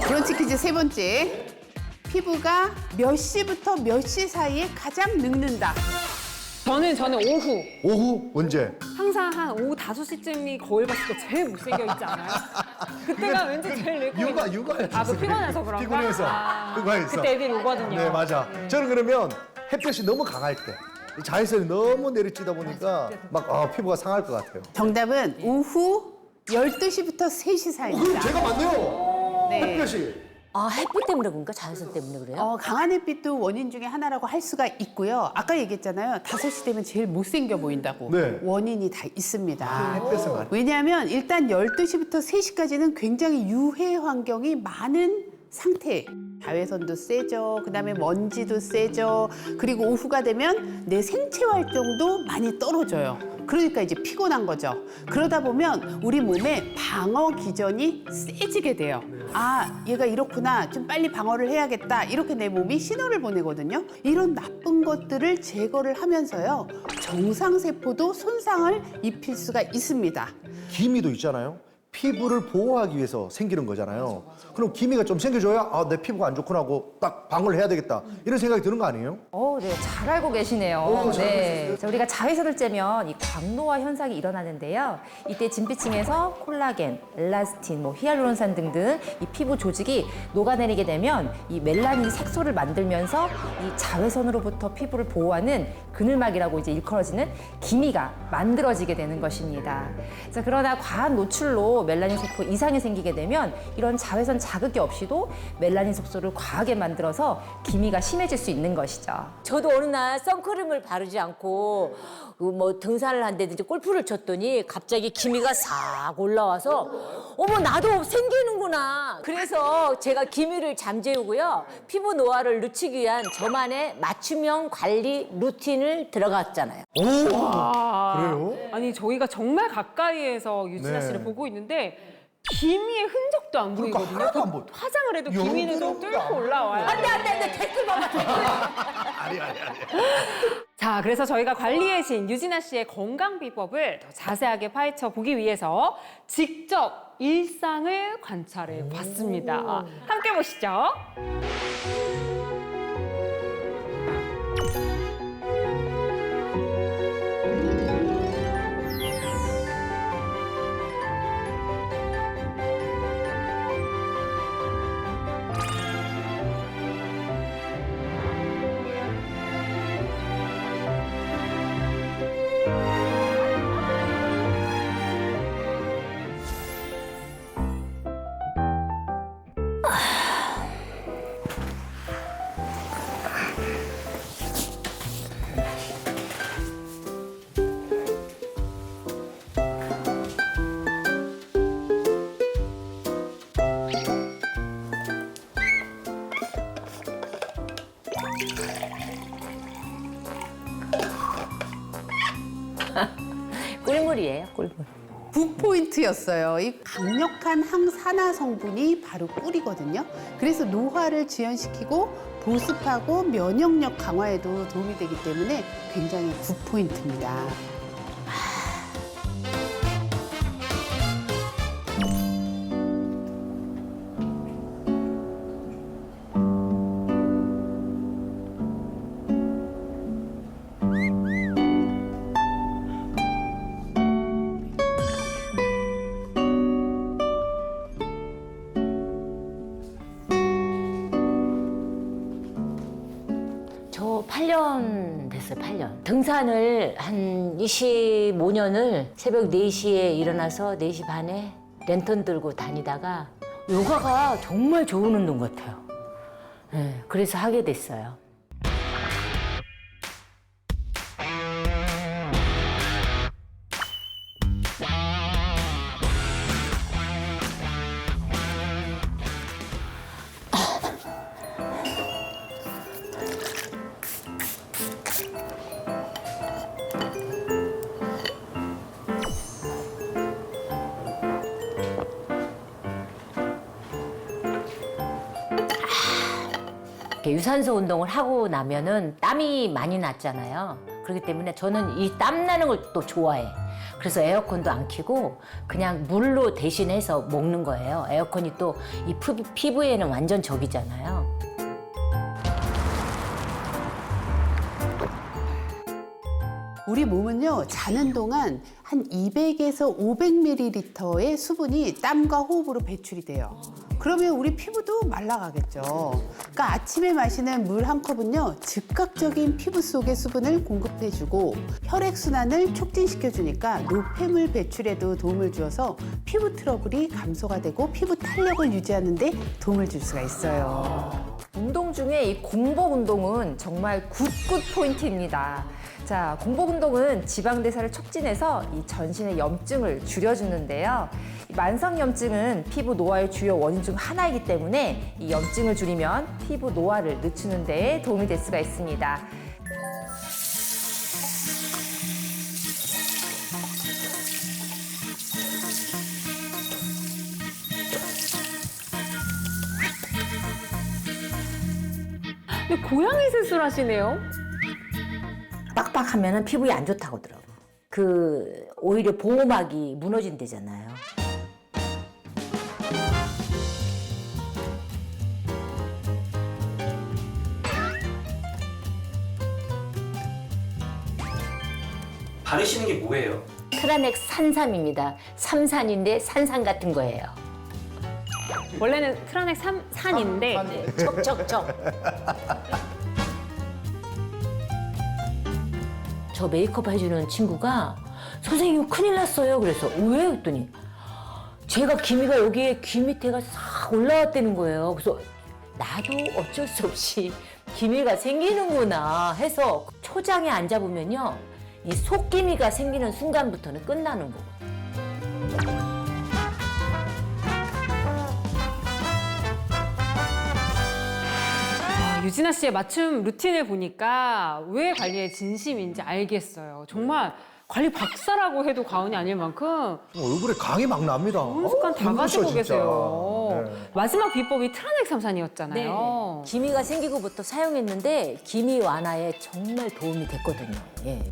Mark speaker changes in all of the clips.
Speaker 1: 브런치 퀴즈 세 번째. 피부가 몇 시부터 몇 시 사이에 가장 늙는다.
Speaker 2: 저는 오후.
Speaker 3: 오후 언제?
Speaker 2: 항상 한 오후 5시쯤이 거울 봤을 때 제일 못생겨 있지 않아요? 그때가 왠지 제일 늙고 있는.
Speaker 3: 육아에
Speaker 2: 아, 그 피곤해서 그런가?
Speaker 3: 피곤해서
Speaker 2: 아,
Speaker 3: 육아에서.
Speaker 2: 그때 애들이 오거든요.
Speaker 3: 네 맞아. 저는 그러면 햇볕이 너무 강할 때, 이 자외선이 너무 내리쬐다 보니까 막 피부가 상할 것 같아요.
Speaker 1: 정답은 오후 12시부터 3시
Speaker 3: 그럼
Speaker 1: 사이입니다.
Speaker 3: 제가 맞네요.
Speaker 1: 네.
Speaker 3: 햇볕이.
Speaker 4: 아, 햇빛 때문에 그런가? 자외선 때문에 그래요?
Speaker 1: 강한 햇빛도 원인 중에 하나라고 할 수가 있고요. 아까 얘기했잖아요. 5시 되면 제일 못생겨 보인다고.
Speaker 3: 네.
Speaker 1: 원인이 다 있습니다.
Speaker 3: 햇볕을 많이.
Speaker 1: 왜냐하면 일단 12시부터 3시까지는 굉장히 유해 환경이 많은 상태. 자외선도 세죠. 그다음에 먼지도 세죠. 그리고 오후가 되면 내 생체 활동도 많이 떨어져요. 그러니까 이제 피곤한 거죠. 그러다 보면 우리 몸의 방어 기전이 세지게 돼요. 아, 얘가 이렇구나. 좀 빨리 방어를 해야겠다. 이렇게 내 몸이 신호를 보내거든요. 이런 나쁜 것들을 제거를 하면서요. 정상세포도 손상을 입힐 수가 있습니다.
Speaker 3: 기미도 있잖아요. 피부를 보호하기 위해서 생기는 거잖아요. 그럼 기미가 좀 생겨줘야 내 피부가 안 좋구나 하고 딱 방어를 해야 되겠다. 이런 생각이 드는 거 아니에요?
Speaker 5: 네, 잘 알고 계시네요. 네. 자, 우리가 자외선을 쬐면 이 광노화 현상이 일어나는데요. 이때 진피층에서 콜라겐, 엘라스틴, 히알루론산 등등 이 피부 조직이 녹아내리게 되면 이 멜라닌 색소를 만들면서 이 자외선으로부터 피부를 보호하는 그늘막이라고 이제 일컬어지는 기미가 만들어지게 되는 것입니다. 자, 그러나 과한 노출로 멜라닌 세포 이상이 생기게 되면 이런 자외선 자극이 없이도 멜라닌 색소를 과하게 만들어서 기미가 심해질 수 있는 것이죠.
Speaker 4: 저도 어느 날 선크림을 바르지 않고 등산을 한다든지 골프를 쳤더니 갑자기 기미가 싹 올라와서 어머 나도 생기는구나. 그래서 제가 기미를 잠재우고요. 피부 노화를 늦추기 위한 저만의 맞춤형 관리 루틴을 들어갔잖아요.
Speaker 3: 오, 그래요?
Speaker 2: 아니, 저희가 정말 가까이에서 유진아
Speaker 3: 네.
Speaker 2: 씨를 보고 있는데 기미의 흔적도 안
Speaker 3: 그러니까
Speaker 2: 보이거든요.
Speaker 3: 하나도 안 보여.
Speaker 2: 화장을 해도 기미는 좀 뚫고 올라와요.
Speaker 4: 안돼 댓글 봐봐 댓글.
Speaker 3: 아니.
Speaker 2: 자, 그래서 저희가 관리의 신 유진아 씨의 건강 비법을 더 자세하게 파헤쳐 보기 위해서 직접 일상을 관찰해 봤습니다. 함께 보시죠.
Speaker 4: 꿀물이에요 꿀물.
Speaker 1: 굿포인트였어요. 이 강력한 항산화 성분이 바로 꿀이거든요. 그래서 노화를 지연시키고 보습하고 면역력 강화에도 도움이 되기 때문에 굉장히 굿포인트입니다.
Speaker 4: 저 8년 됐어요, 8년. 등산을 한 25년을 새벽 4시에 일어나서 4시 반에 랜턴 들고 다니다가 요가가 정말 좋은 운동 같아요. 네, 그래서 하게 됐어요. 이렇게 유산소 운동을 하고 나면은 땀이 많이 났잖아요. 그렇기 때문에 저는 이 땀 나는 걸 또 좋아해. 그래서 에어컨도 안 켜고 그냥 물로 대신해서 먹는 거예요. 에어컨이 또 이 피부에는 완전 적이잖아요.
Speaker 1: 우리 몸은요, 자는 동안 한 200에서 500ml의 수분이 땀과 호흡으로 배출이 돼요. 그러면 우리 피부도 말라가겠죠. 그러니까 아침에 마시는 물 한 컵은요, 즉각적인 피부 속의 수분을 공급해주고 혈액순환을 촉진시켜주니까 노폐물 배출에도 도움을 주어서 피부 트러블이 감소가 되고 피부 탄력을 유지하는 데 도움을 줄 수가 있어요.
Speaker 5: 운동 중에 이 공복 운동은 정말 굿굿 포인트입니다. 자, 공복 운동은 지방 대사를 촉진해서 이 전신의 염증을 줄여주는데요. 이 만성 염증은 피부 노화의 주요 원인 중 하나이기 때문에 이 염증을 줄이면 피부 노화를 늦추는 데 도움이 될 수가 있습니다.
Speaker 2: 근데 고양이 세수하시네요.
Speaker 4: 빡빡하면 피부에 안 좋다고 하더라고. 오히려 보호막이 무너진대잖아요.
Speaker 6: 바르시는 게 뭐예요?
Speaker 4: 트라넥 산삼입니다. 삼산인데 산삼 같은 거예요.
Speaker 2: 원래는 트라넥 산인데
Speaker 4: 척척척. 저 메이크업 해주는 친구가 선생님 큰일 났어요. 그래서 왜? 했더니 제가 기미가 여기에 귀 밑에가 싹 올라왔다는 거예요. 그래서 나도 어쩔 수 없이 기미가 생기는구나 해서 초장에 앉아보면요. 이 속기미가 생기는 순간부터는 끝나는 거고.
Speaker 2: 유진아 씨의 맞춤 루틴을 보니까 왜 관리에 진심인지 알겠어요. 정말 관리 박사라고 해도 과언이 아닐 만큼
Speaker 3: 얼굴에 강이 막 납니다.
Speaker 2: 좋은 습관 다
Speaker 3: 눈부셔,
Speaker 2: 가지고
Speaker 3: 진짜.
Speaker 2: 계세요.
Speaker 3: 네.
Speaker 2: 마지막 비법이 트라넥 삼산이었잖아요.
Speaker 4: 기미가 생기고부터 사용했는데 기미 완화에 정말 도움이 됐거든요. 예.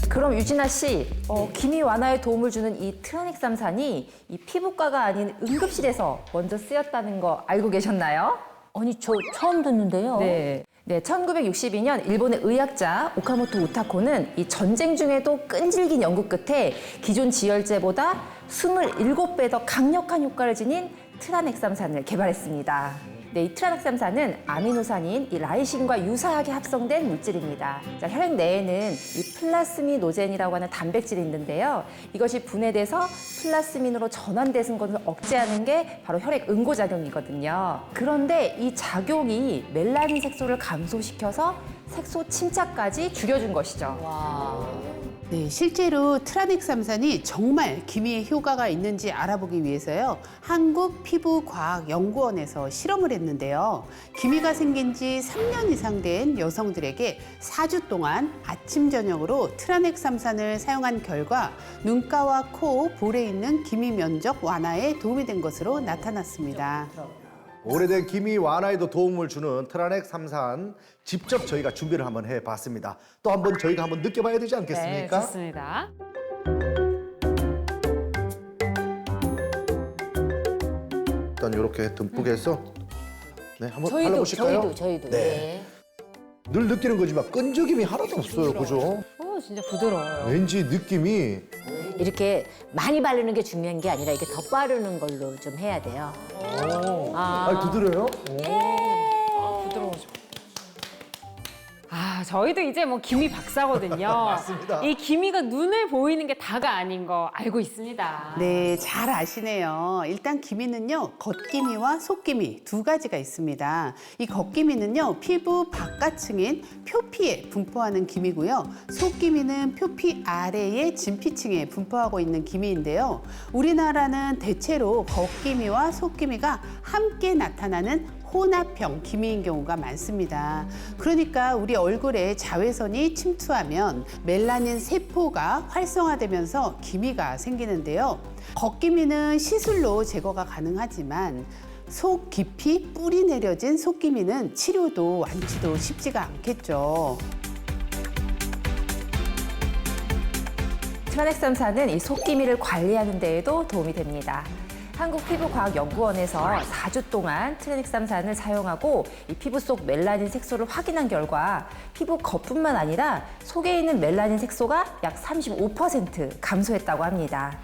Speaker 5: 그럼 유진아 씨, 기미 완화에 도움을 주는 이 트라넥삼산이 이 피부과가 아닌 응급실에서 먼저 쓰였다는 거 알고 계셨나요?
Speaker 4: 아니 저 처음 듣는데요.
Speaker 5: 네. 네, 1962년 일본의 의학자 오카모토 우타코는 이 전쟁 중에도 끈질긴 연구 끝에 기존 지혈제보다 27배 더 강력한 효과를 지닌 트라넥삼산을 개발했습니다. 네, 이 트라넥삼산은 아미노산인 이 라이신과 유사하게 합성된 물질입니다. 자, 혈액 내에는 이 플라스미노젠이라고 하는 단백질이 있는데요. 이것이 분해돼서 플라스민으로 전환되는 것을 억제하는 게 바로 혈액 응고작용이거든요. 그런데 이 작용이 멜라닌 색소를 감소시켜서 색소 침착까지 줄여준 것이죠.
Speaker 1: 네, 실제로 트라넥삼산이 정말 기미에 효과가 있는지 알아보기 위해서요, 한국피부과학연구원에서 실험을 했는데요. 기미가 생긴 지 3년 이상 된 여성들에게 4주 동안 아침, 저녁으로 트라넥삼산을 사용한 결과 눈가와 코, 볼에 있는 기미 면적 완화에 도움이 된 것으로 나타났습니다.
Speaker 3: 오래된 기미 완화에도 도움을 주는 트라넥 삼산 직접 저희가 준비를 한번 해봤습니다. 또 한번 저희가 한번 느껴봐야 되지
Speaker 2: 네,
Speaker 3: 않겠습니까?
Speaker 2: 좋습니다.
Speaker 3: 일단 이렇게 듬뿍 해서 네, 한번 발라보실까요?
Speaker 4: 저희도.
Speaker 3: 네.
Speaker 4: 네.
Speaker 3: 늘 느끼는 거지만 끈적임이 하나도 없어요, 그죠?
Speaker 2: 진짜 부드러워요.
Speaker 3: 왠지 느낌이
Speaker 4: 이렇게 많이 바르는 게 중요한 게 아니라 이렇게 더 바르는 걸로 좀 해야 돼요.
Speaker 3: 두드려요?
Speaker 2: 저희도 이제 뭐 기미 박사거든요.
Speaker 3: 맞습니다.
Speaker 2: 이 기미가 눈을 보이는 게 다가 아닌 거 알고 있습니다.
Speaker 1: 네, 잘 아시네요. 일단 기미는요, 겉기미와 속기미 두 가지가 있습니다. 이 겉기미는요, 피부 바깥층인 표피에 분포하는 기미고요. 속기미는 표피 아래의 진피층에 분포하고 있는 기미인데요. 우리나라는 대체로 겉기미와 속기미가 함께 나타나는 혼합형 기미인 경우가 많습니다. 그러니까 우리 얼굴에 자외선이 침투하면 멜라닌 세포가 활성화되면서 기미가 생기는데요. 겉기미는 시술로 제거가 가능하지만 속 깊이 뿌리 내려진 속기미는 치료도 완치도 쉽지가 않겠죠.
Speaker 5: 트라넥삼산은 이 속기미를 관리하는 데에도 도움이 됩니다. 한국피부과학연구원에서 4주 동안 트라넥삼산을 사용하고 이 피부 속 멜라닌 색소를 확인한 결과 피부 겉뿐만 아니라 속에 있는 멜라닌 색소가 약 35% 감소했다고 합니다.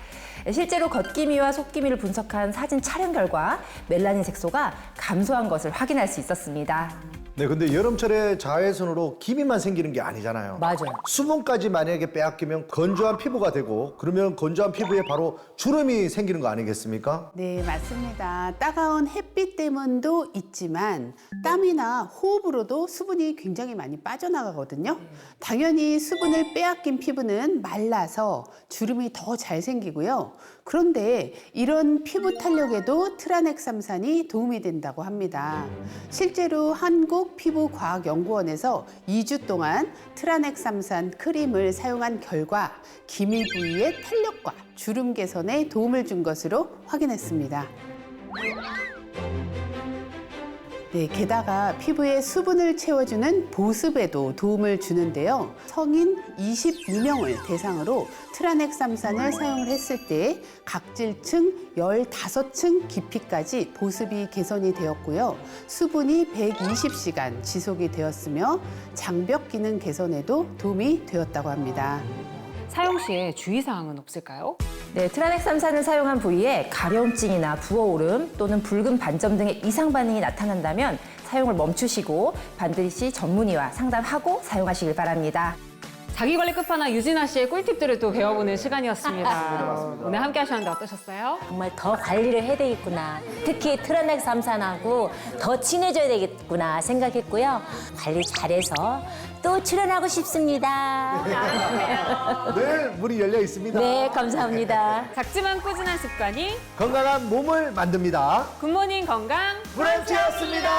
Speaker 5: 실제로 겉기미와 속기미를 분석한 사진 촬영 결과 멜라닌 색소가 감소한 것을 확인할 수 있었습니다.
Speaker 3: 네, 근데 여름철에 자외선으로 기미만 생기는 게 아니잖아요.
Speaker 4: 맞아요.
Speaker 3: 수분까지 만약에 빼앗기면 건조한 피부가 되고 그러면 건조한 피부에 바로 주름이 생기는 거 아니겠습니까?
Speaker 1: 네, 맞습니다. 따가운 햇빛 때문도 있지만 땀이나 호흡으로도 수분이 굉장히 많이 빠져나가거든요. 당연히 수분을 빼앗긴 피부는 말라서 주름이 더 잘 생기고요. 그런데 이런 피부 탄력에도 트라넥삼산이 도움이 된다고 합니다. 실제로 한국피부과학연구원에서 2주 동안 트라넥삼산 크림을 사용한 결과 기미 부위의 탄력과 주름 개선에 도움을 준 것으로 확인했습니다. 네, 게다가 피부에 수분을 채워주는 보습에도 도움을 주는데요. 성인 22명을 대상으로 트라넥삼산을 사용을 했을 때 각질층 15층 깊이까지 보습이 개선이 되었고요. 수분이 120시간 지속이 되었으며 장벽 기능 개선에도 도움이 되었다고 합니다.
Speaker 2: 사용 시에 주의사항은 없을까요?
Speaker 5: 네, 트라넥삼산을 사용한 부위에 가려움증이나 부어오름 또는 붉은 반점 등의 이상 반응이 나타난다면 사용을 멈추시고 반드시 전문의와 상담하고 사용하시길 바랍니다.
Speaker 2: 자기관리 끝판왕 유진아 씨의 꿀팁들을 또 배워보는 시간이었습니다. 오늘 함께 하셨는데 어떠셨어요?
Speaker 4: 정말 더 관리를 해야 되겠구나. 특히 트라넥삼산하고 더 친해져야 되겠구나 생각했고요. 관리 잘해서 또 출연하고 싶습니다.
Speaker 3: 늘 문이 열려 있습니다.
Speaker 4: 네, 감사합니다.
Speaker 2: 작지만 꾸준한 습관이
Speaker 3: 건강한 몸을 만듭니다.
Speaker 2: 굿모닝 건강
Speaker 3: 브런치였습니다.